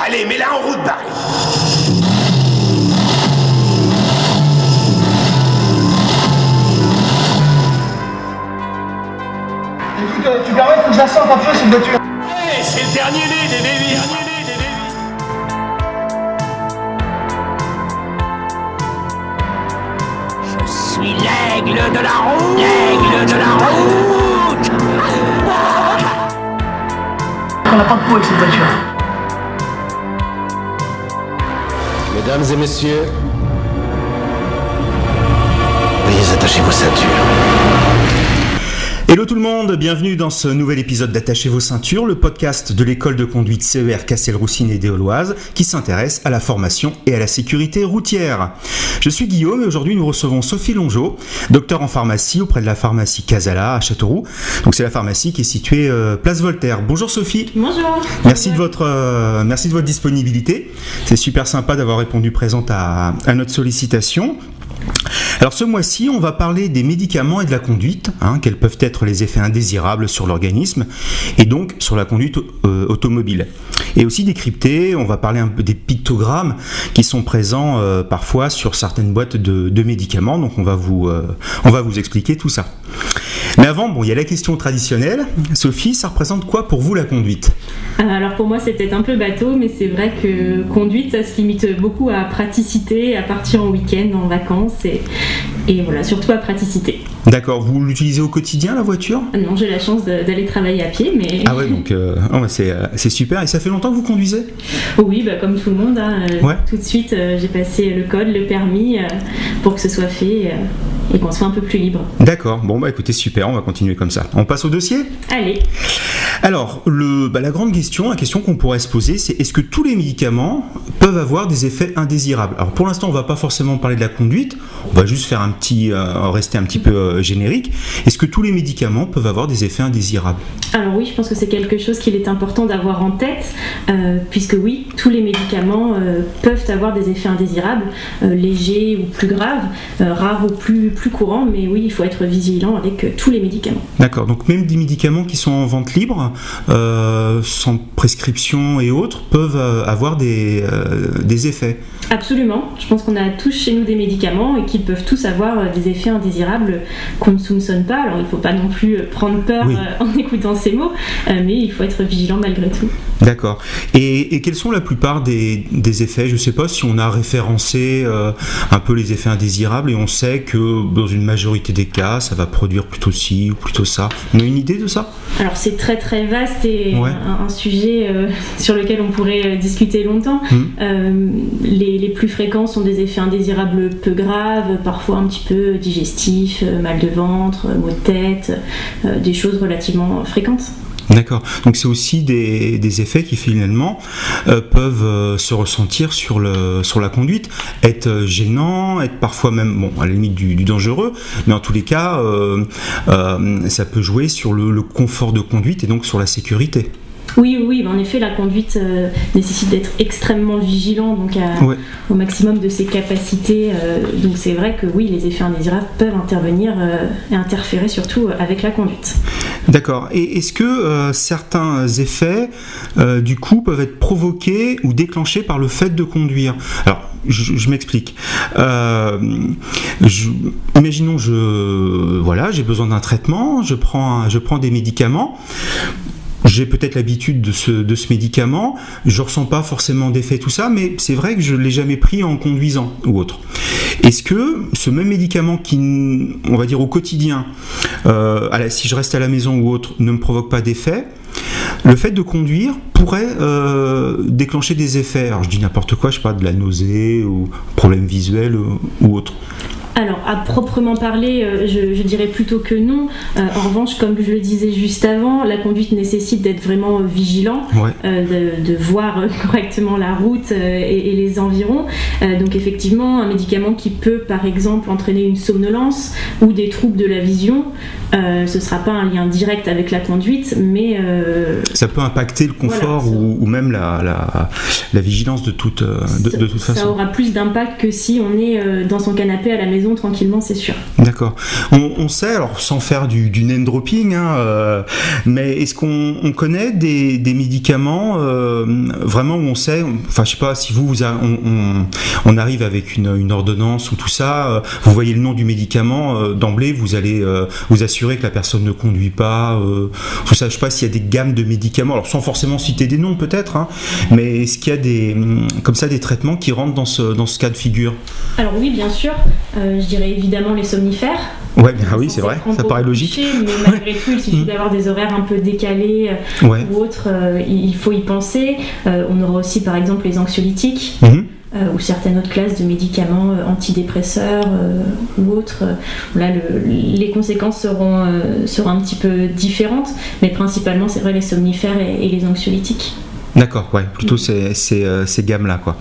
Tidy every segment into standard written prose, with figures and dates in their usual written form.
Allez, mets-la en route, Barry. Écoute, tu permets, faut que je la sorte un peu cette voiture. Hey, c'est le dernier né des Lévis. Je suis l'aigle de la route. L'aigle de la route. On n'a pas de peau avec cette voiture. Mesdames et messieurs, veuillez attacher vos ceintures. Hello tout le monde, bienvenue dans ce nouvel épisode d'Attachez vos ceintures, le podcast de l'école de conduite CER Cassel-Roussine et Déoloise qui s'intéresse à la formation et à la sécurité routière. Je suis Guillaume et aujourd'hui nous recevons Sophie Longeau, docteur en pharmacie auprès de la pharmacie Casala à Châteauroux. Donc c'est la pharmacie qui est située place Voltaire. Bonjour Sophie. Bonjour. Merci de votre disponibilité. C'est super sympa d'avoir répondu présente à notre sollicitation. Alors ce mois-ci, on va parler des médicaments et de la conduite, quels peuvent être les effets indésirables sur l'organisme et donc sur la conduite automobile. Et aussi décrypter, on va parler un peu des pictogrammes qui sont présents parfois sur certaines boîtes de médicaments, donc on va vous expliquer tout ça. Mais avant, il y a la question traditionnelle. Sophie, ça représente quoi pour vous la conduite ? Alors pour moi c'est peut-être un peu bateau, mais c'est vrai que conduite ça se limite beaucoup à praticité, à partir en week-end, en vacances et voilà, surtout à praticité. D'accord, vous l'utilisez au quotidien la voiture ? Non, j'ai la chance d'aller travailler à pied, mais... Ah ouais, donc c'est super. Et ça fait longtemps que vous conduisez ? Oui, comme tout le monde, Ouais. Tout de suite j'ai passé le code, le permis, pour que ce soit fait et qu'on soit un peu plus libre. D'accord, écoutez, super, on va continuer comme ça. On passe au dossier ? Allez. Alors, la grande question, la question qu'on pourrait se poser, c'est est-ce que tous les médicaments peuvent avoir des effets indésirables ? Alors pour l'instant, on va pas forcément parler de la conduite, on va juste faire rester un petit peu générique. Est-ce que tous les médicaments peuvent avoir des effets indésirables ? Alors oui, je pense que c'est quelque chose qu'il est important d'avoir en tête, puisque oui, tous les médicaments peuvent avoir des effets indésirables, légers ou plus graves, rares ou plus courants, mais oui, il faut être vigilant avec tous les médicaments. D'accord, donc même des médicaments qui sont en vente libre, sans prescription et autres, peuvent avoir des effets. Absolument, je pense qu'on a tous chez nous des médicaments et qu'ils peuvent tous avoir des effets indésirables qu'on ne soupçonne pas. Alors il ne faut pas non plus prendre peur Oui. En écoutant ces mots, mais il faut être vigilant malgré tout. D'accord. Et quels sont la plupart des effets ? Je ne sais pas si on a référencé un peu les effets indésirables et on sait que dans une majorité des cas, ça va produire plutôt ci ou plutôt ça. On a une idée de ça ? Alors c'est très très vaste et Ouais. un sujet sur lequel on pourrait discuter longtemps. Les plus fréquents sont des effets indésirables peu graves, parfois un petit peu digestifs, mal de ventre, maux de tête, des choses relativement fréquentes. D'accord. Donc c'est aussi des effets qui finalement peuvent se ressentir sur la conduite, être gênant, être parfois même, à la limite du dangereux, mais en tous les cas, ça peut jouer sur le confort de conduite et donc sur la sécurité. Oui, en effet, la conduite nécessite d'être extrêmement vigilant, donc Ouais. au maximum de ses capacités. Donc c'est vrai que oui, les effets indésirables peuvent intervenir et interférer surtout avec la conduite. D'accord. Et est-ce que certains effets, du coup, peuvent être provoqués ou déclenchés par le fait de conduire ? Alors, je m'explique. Imaginons, j'ai besoin d'un traitement, je prends des médicaments. J'ai peut-être l'habitude de ce médicament, je ressens pas forcément d'effet tout ça, mais c'est vrai que je l'ai jamais pris en conduisant ou autre. Est-ce que ce même médicament qui, on va dire au quotidien, si je reste à la maison ou autre, ne me provoque pas d'effet, le fait de conduire pourrait déclencher des effets. Alors je dis n'importe quoi, je sais pas, de la nausée ou problème visuel ou autre. Alors, à proprement parler, je dirais plutôt que non. En revanche, comme je le disais juste avant, la conduite nécessite d'être vraiment vigilant, Ouais. de voir correctement la route et les environs. Donc effectivement, un médicament qui peut par exemple entraîner une somnolence ou des troubles de la vision, ce ne sera pas un lien direct avec la conduite, mais... Ça peut impacter le confort, voilà, ou même la vigilance de toute façon. Ça aura plus d'impact que si on est dans son canapé à la maison saison tranquillement, c'est sûr. D'accord. On sait, alors sans faire du name dropping, mais est-ce qu'on connaît des médicaments vraiment où on sait, enfin je sais pas si on arrive avec une ordonnance ou tout ça, vous voyez le nom du médicament d'emblée, vous allez vous assurer que la personne ne conduit pas, tout ça, je sais pas s'il y a des gammes de médicaments, alors sans forcément citer des noms peut-être, mais est-ce qu'il y a des traitements qui rentrent dans ce cas de figure? Alors oui, bien sûr, je dirais évidemment les somnifères. Ouais, oui, c'est vrai, ça paraît logique. Mais malgré tout, il suffit d'avoir des horaires un peu décalés ou autres, il faut y penser. On aura aussi par exemple les anxiolytiques. Ou certaines autres classes de médicaments antidépresseurs ou autres. Là, les conséquences seront un petit peu différentes, mais principalement, c'est vrai, les somnifères et les anxiolytiques. D'accord, ouais, plutôt ces gammes-là, quoi.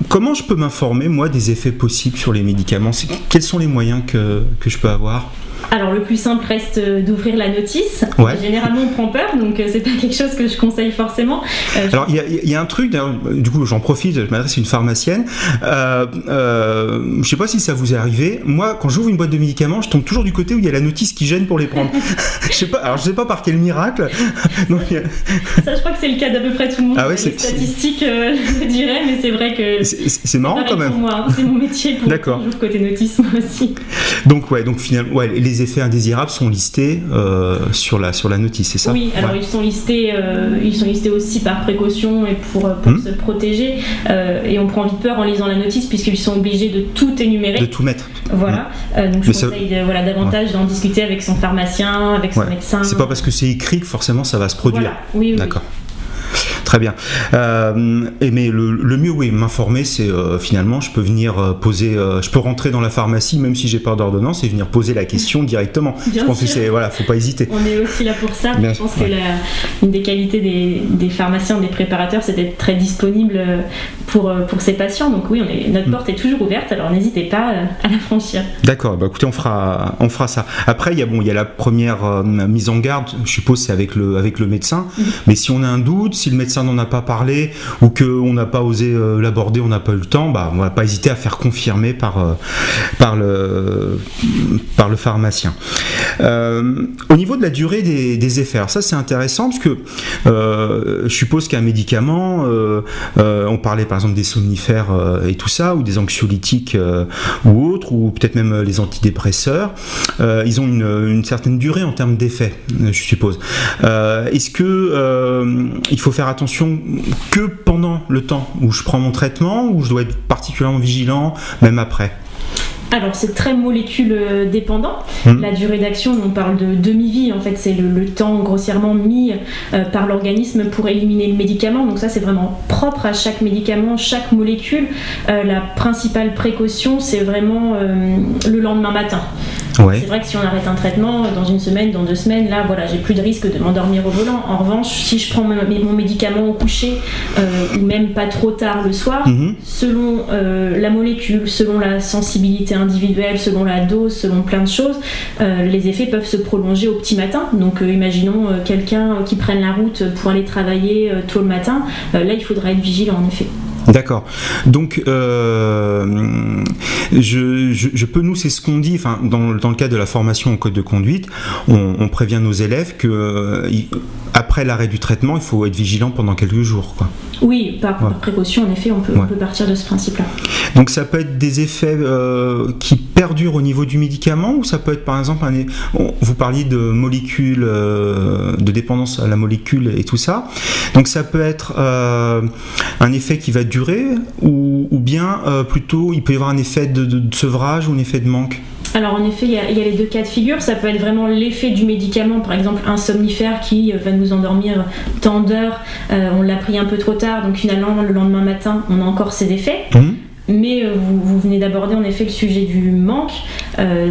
Comment je peux m'informer, moi, des effets possibles sur les médicaments? Quels sont les moyens que je peux avoir? Alors le plus simple reste d'ouvrir la notice. Ouais. Généralement on prend peur, donc c'est pas quelque chose que je conseille forcément. Alors il y a un truc, du coup j'en profite, je m'adresse à une pharmacienne. Je sais pas si ça vous est arrivé. Moi, quand j'ouvre une boîte de médicaments, je tombe toujours du côté où il y a la notice qui gêne pour les prendre. Je sais pas par quel miracle. Donc, ça, je crois que c'est le cas d'à peu près tout le monde. Ah ouais, les statistiques, je dirais, mais c'est vrai que c'est marrant quand même. Pour moi, c'est mon métier. D'accord. J'ouvre côté notice moi aussi. Donc finalement, les effets indésirables sont listés sur la notice, c'est ça? Oui, alors ils sont listés aussi par précaution et pour se protéger. Et on prend vite peur en lisant la notice puisqu'ils sont obligés de tout énumérer. De tout mettre. Voilà. Donc je conseille davantage d'en discuter avec son pharmacien, avec son médecin. C'est pas parce que c'est écrit que forcément ça va se produire. Voilà. Oui. D'accord. Très bien. Mais le mieux, oui, m'informer, c'est finalement, je peux venir je peux rentrer dans la pharmacie, même si j'ai pas d'ordonnance, et venir poser la question directement. Bien je pense sûr. que faut pas hésiter. On est aussi là pour ça. Je pense que une des qualités des pharmaciens, des préparateurs, c'est d'être très disponible pour ces patients. Donc oui, notre porte est toujours ouverte, alors n'hésitez pas à la franchir. D'accord, écoutez, on fera ça. Après, il y a la première mise en garde, je suppose, c'est avec le médecin. Mais si on a un doute, si le médecin n'en a pas parlé ou qu'on n'a pas osé l'aborder, on n'a pas eu le temps, on va pas hésiter à faire confirmer par le pharmacien. Au niveau de la durée des effets, alors ça c'est intéressant parce que je suppose qu'un médicament, on parlait par exemple des somnifères et tout ça, ou des anxiolytiques ou autres, ou peut-être même les antidépresseurs, ils ont une certaine durée en termes d'effets, je suppose. Est-ce que il faut faire attention que pendant le temps où je prends mon traitement, ou je dois être particulièrement vigilant même après? Alors c'est très molécule dépendant. La durée d'action, on parle de demi-vie, en fait c'est le temps grossièrement mis par l'organisme pour éliminer le médicament. Donc ça c'est vraiment propre à chaque médicament, chaque molécule. La principale précaution c'est vraiment le lendemain matin. Ouais. C'est vrai que si on arrête un traitement dans une semaine, dans 2 semaines, là voilà, j'ai plus de risque de m'endormir au volant. En revanche, si je prends mon médicament au coucher ou même pas trop tard le soir, selon la molécule, selon la sensibilité individuelle, selon la dose, selon plein de choses, les effets peuvent se prolonger au petit matin. Donc imaginons quelqu'un qui prenne la route pour aller travailler tôt le matin, là il faudra être vigilant en effet. D'accord. Donc, je peux, nous, c'est ce qu'on dit, enfin, dans le cadre de la formation au code de conduite, on prévient nos élèves que après l'arrêt du traitement, il faut être vigilant pendant quelques jours, quoi. Oui, par précaution, en effet, on peut partir de ce principe-là. Donc, ça peut être des effets qui perdurent au niveau du médicament, ou ça peut être, par exemple, vous parliez de molécules, de dépendance à la molécule et tout ça. Donc, ça peut être un effet qui va durer, ou bien plutôt il peut y avoir un effet de sevrage ou un effet de manque? Alors en effet, il y a les 2 cas de figure. Ça peut être vraiment l'effet du médicament, par exemple un somnifère qui va nous endormir tant d'heures, on l'a pris un peu trop tard, donc finalement le lendemain matin on a encore ses effets. Mais vous venez d'aborder en effet le sujet du manque.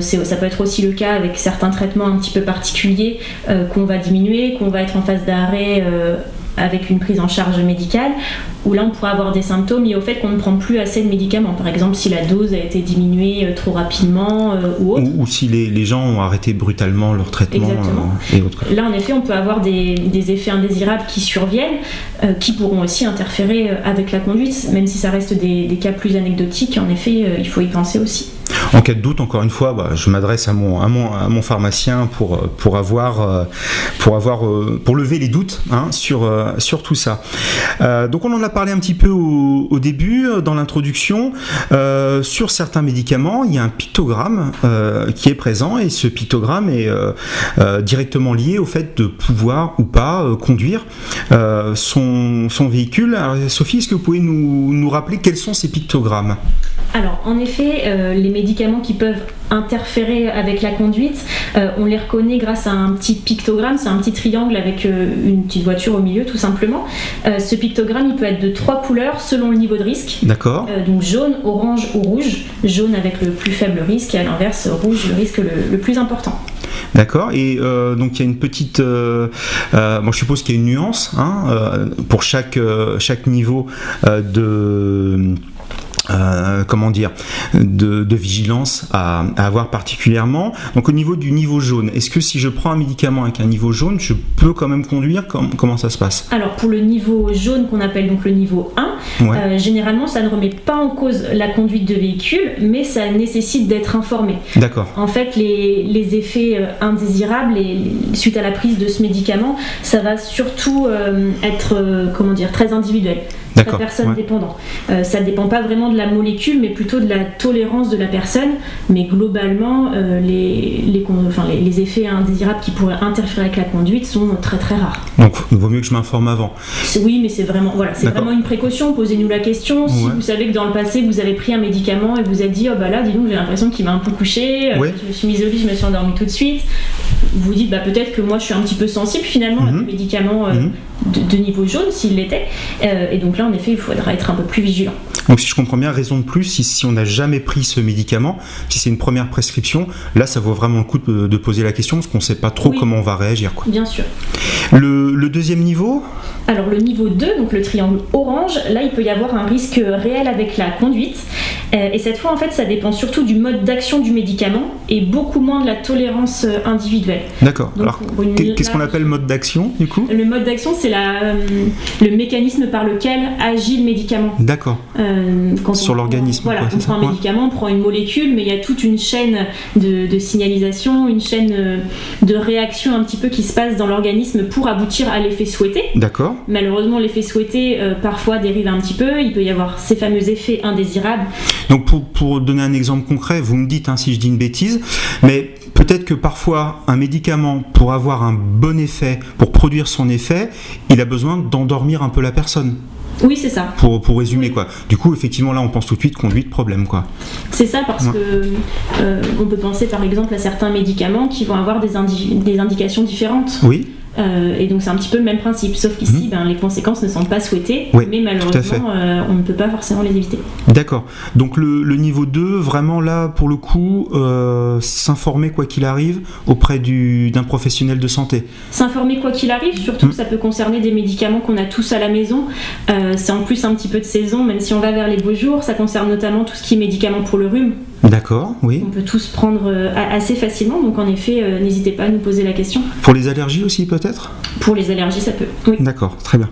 Ça peut être aussi le cas avec certains traitements un petit peu particuliers qu'on va diminuer, qu'on va être en phase d'arrêt avec une prise en charge médicale, où là on pourrait avoir des symptômes liés au fait qu'on ne prend plus assez de médicaments. Par exemple, si la dose a été diminuée trop rapidement ou autre. Ou si les gens ont arrêté brutalement leur traitement et autres. Là, en effet, on peut avoir des effets indésirables qui surviennent, qui pourront aussi interférer avec la conduite, même si ça reste des cas plus anecdotiques. En effet, il faut y penser aussi. En cas de doute, encore une fois, je m'adresse à mon pharmacien pour lever les doutes sur tout ça. Donc on en a parlé un petit peu au début, dans l'introduction. Sur certains médicaments, il y a un pictogramme qui est présent, et ce pictogramme est directement lié au fait de pouvoir ou pas conduire son véhicule. Alors, Sophie, est-ce que vous pouvez nous rappeler quels sont ces pictogrammes ? Alors, en effet, les médicaments qui peuvent interférer avec la conduite, on les reconnaît grâce à un petit pictogramme. C'est un petit triangle avec une petite voiture au milieu, tout simplement. Ce pictogramme, il peut être de 3 couleurs selon le niveau de risque. D'accord. Donc jaune, orange ou rouge. Jaune avec le plus faible risque, et à l'inverse, rouge, le risque le plus important. D'accord, et donc il y a une petite... moi je suppose qu'il y a une nuance pour chaque niveau de vigilance à avoir particulièrement. Donc au niveau du niveau jaune, est-ce que si je prends un médicament avec un niveau jaune, je peux quand même conduire ? Comment ça se passe ? Alors pour le niveau jaune, qu'on appelle donc le niveau 1, généralement ça ne remet pas en cause la conduite de véhicule, mais ça nécessite d'être informé. D'accord. En fait, les effets indésirables suite à la prise de ce médicament, ça va surtout être très individuel. D'accord, Très personne dépendant. Ça ne dépend pas vraiment de la molécule, mais plutôt de la tolérance de la personne. Mais globalement, les effets indésirables qui pourraient interférer avec la conduite sont très très rares. Donc il vaut mieux que je m'informe avant. Oui, mais c'est vraiment une précaution. Posez-nous la question. Si vous savez que dans le passé vous avez pris un médicament et vous vous êtes dit là, dis donc, j'ai l'impression qu'il m'a un peu couché, je me suis mise au lit, je me suis endormie tout de suite. Vous dites peut-être que moi je suis un petit peu sensible finalement à des médicaments de niveau jaune s'il l'était. Et donc là, en effet, il faudra être un peu plus vigilant. Donc si je comprends bien, raison de plus, si on n'a jamais pris ce médicament, si c'est une première prescription, là ça vaut vraiment le coup de poser la question, parce qu'on ne sait pas trop comment on va réagir. Bien sûr. Le deuxième niveau ? Alors le niveau 2, donc le triangle orange, là il peut y avoir un risque réel avec la conduite. Et cette fois, en fait, ça dépend surtout du mode d'action du médicament et beaucoup moins de la tolérance individuelle. D'accord. Donc, alors, qu'est-ce qu'on appelle mode d'action, du coup ? Le mode d'action, c'est le mécanisme par lequel agit le médicament. D'accord. Sur l'organisme. On prend un médicament, on prend une molécule, mais il y a toute une chaîne de signalisation, une chaîne de réaction un petit peu qui se passe dans l'organisme pour aboutir à l'effet souhaité. D'accord. Malheureusement, l'effet souhaité parfois dérive un petit peu. Il peut y avoir ces fameux effets indésirables. Donc pour donner un exemple concret, vous me dites si je dis une bêtise, mais peut-être que parfois un médicament, pour avoir un bon effet, pour produire son effet, il a besoin d'endormir un peu la personne. Oui, c'est ça. Pour résumer, quoi. Du coup, effectivement, là, on pense tout de suite conduite, problème, quoi. C'est ça, parce que on peut penser, par exemple, à certains médicaments qui vont avoir des indications différentes. Oui. Et donc c'est un petit peu le même principe, sauf qu'ici les conséquences ne sont pas souhaitées, mais malheureusement on ne peut pas forcément les éviter. D'accord, donc le niveau 2, vraiment là pour le coup, s'informer quoi qu'il arrive auprès d'un professionnel de santé. S'informer quoi qu'il arrive, surtout que ça peut concerner des médicaments qu'on a tous à la maison, c'est en plus un petit peu de saison, même si on va vers les beaux jours, ça concerne notamment tout ce qui est médicaments pour le rhume. D'accord, oui. On peut tous prendre assez facilement, donc en effet, n'hésitez pas à nous poser la question. Pour les allergies aussi peut-être ? Pour les allergies, ça peut, oui. D'accord, très bien.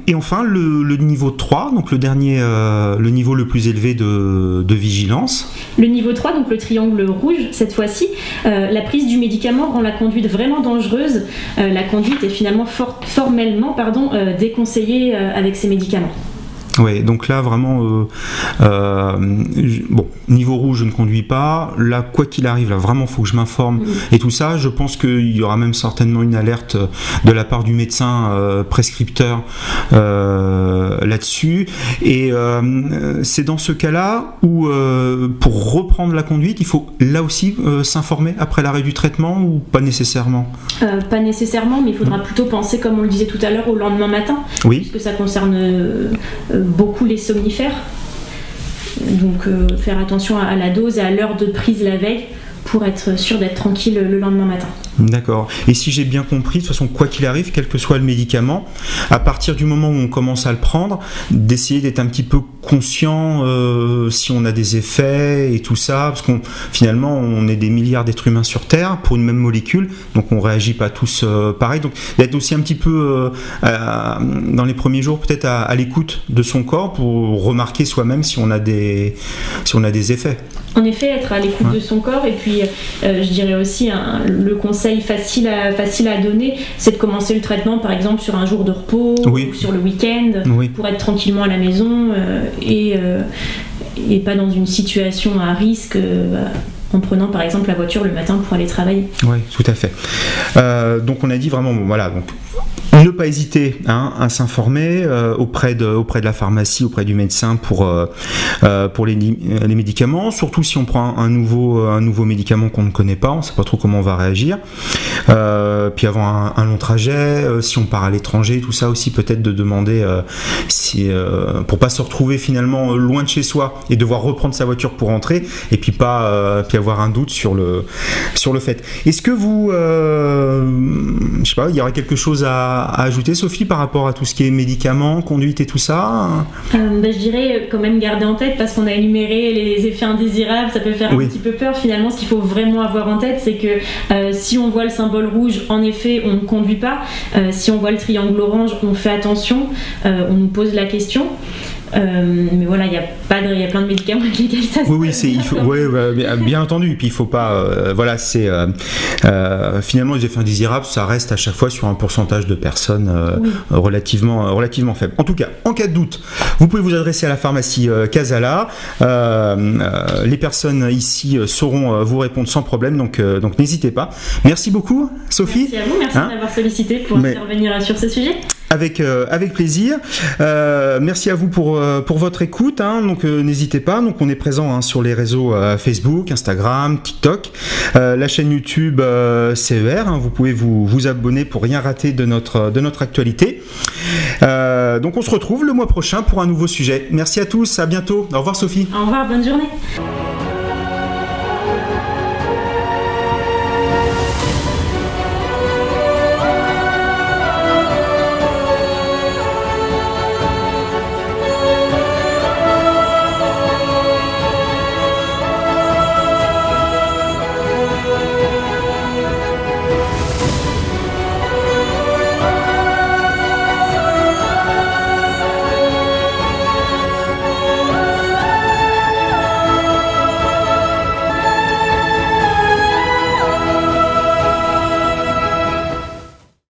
Et enfin, le niveau 3, donc le dernier, le niveau le plus élevé de vigilance. Le niveau 3, donc le triangle rouge, cette fois-ci, la prise du médicament rend la conduite vraiment dangereuse. La conduite est finalement formellement déconseillée avec ces médicaments. Ouais, donc là vraiment, niveau rouge, je ne conduis pas. Là, quoi qu'il arrive, là vraiment, faut que je m'informe et tout ça. Je pense qu'il y aura même certainement une alerte de la part du médecin prescripteur là-dessus. Et c'est dans ce cas-là où, pour reprendre la conduite, il faut là aussi s'informer après l'arrêt du traitement ou pas nécessairement ? Pas nécessairement, mais il faudra plutôt penser, comme on le disait tout à l'heure, au lendemain matin, puisque ça concerne beaucoup les somnifères, donc faire attention à la dose et à l'heure de prise la veille pour être sûr d'être tranquille le lendemain matin. D'accord. Et si j'ai bien compris, de toute façon, quoi qu'il arrive, quel que soit le médicament, à partir du moment où on commence à le prendre, d'essayer d'être un petit peu conscient si on a des effets et tout ça, parce qu'on finalement on est des milliards d'êtres humains sur Terre pour une même molécule, donc on réagit pas tous pareil. Donc d'être aussi un petit peu dans les premiers jours peut-être à l'écoute de son corps pour remarquer soi-même si on a des effets. En effet, être à l'écoute de son corps, et puis je dirais aussi le conseil facile à donner, c'est de commencer le traitement par exemple sur un jour de repos ou sur le week-end pour être tranquillement à la maison et pas dans une situation à risque en prenant par exemple la voiture le matin pour aller travailler. Oui, tout à fait. Donc on a dit vraiment, voilà, donc ne pas hésiter à s'informer auprès de la pharmacie, auprès du médecin pour les médicaments, surtout si on prend un nouveau médicament qu'on ne connaît pas, on ne sait pas trop comment on va réagir. Puis avant un long trajet, si on part à l'étranger, tout ça aussi peut-être de demander pour pas se retrouver finalement loin de chez soi et devoir reprendre sa voiture pour rentrer et puis puis avoir un doute sur le fait. Est-ce que vous je sais pas, il y aurait quelque chose à ajouter, Sophie, par rapport à tout ce qui est médicaments, conduite et tout ça? Je dirais quand même garder en tête, parce qu'on a énuméré les effets indésirables, ça peut faire un petit peu peur. Finalement, ce qu'il faut vraiment avoir en tête, c'est que si on voit le symbole rouge, en effet, on ne conduit pas. Si on voit le triangle orange, on fait attention, on nous pose la question. Mais voilà, il y a plein de médicaments avec lesquels ça se bien entendu. Et puis il faut pas, c'est finalement les effets indésirables, ça reste à chaque fois sur un pourcentage de personnes relativement faible. En tout cas, en cas de doute, vous pouvez vous adresser à la pharmacie Casala. Les personnes ici sauront vous répondre sans problème, donc n'hésitez pas. Merci beaucoup, Sophie. Merci à vous, merci d'avoir sollicité pour intervenir sur ce sujet. Avec plaisir. Merci à vous pour votre écoute. Donc n'hésitez pas. Donc on est présent sur les réseaux Facebook, Instagram, TikTok, la chaîne YouTube CER. Vous pouvez vous abonner pour rien rater de notre actualité. Donc on se retrouve le mois prochain pour un nouveau sujet. Merci à tous. À bientôt. Au revoir, Sophie. Au revoir. Bonne journée.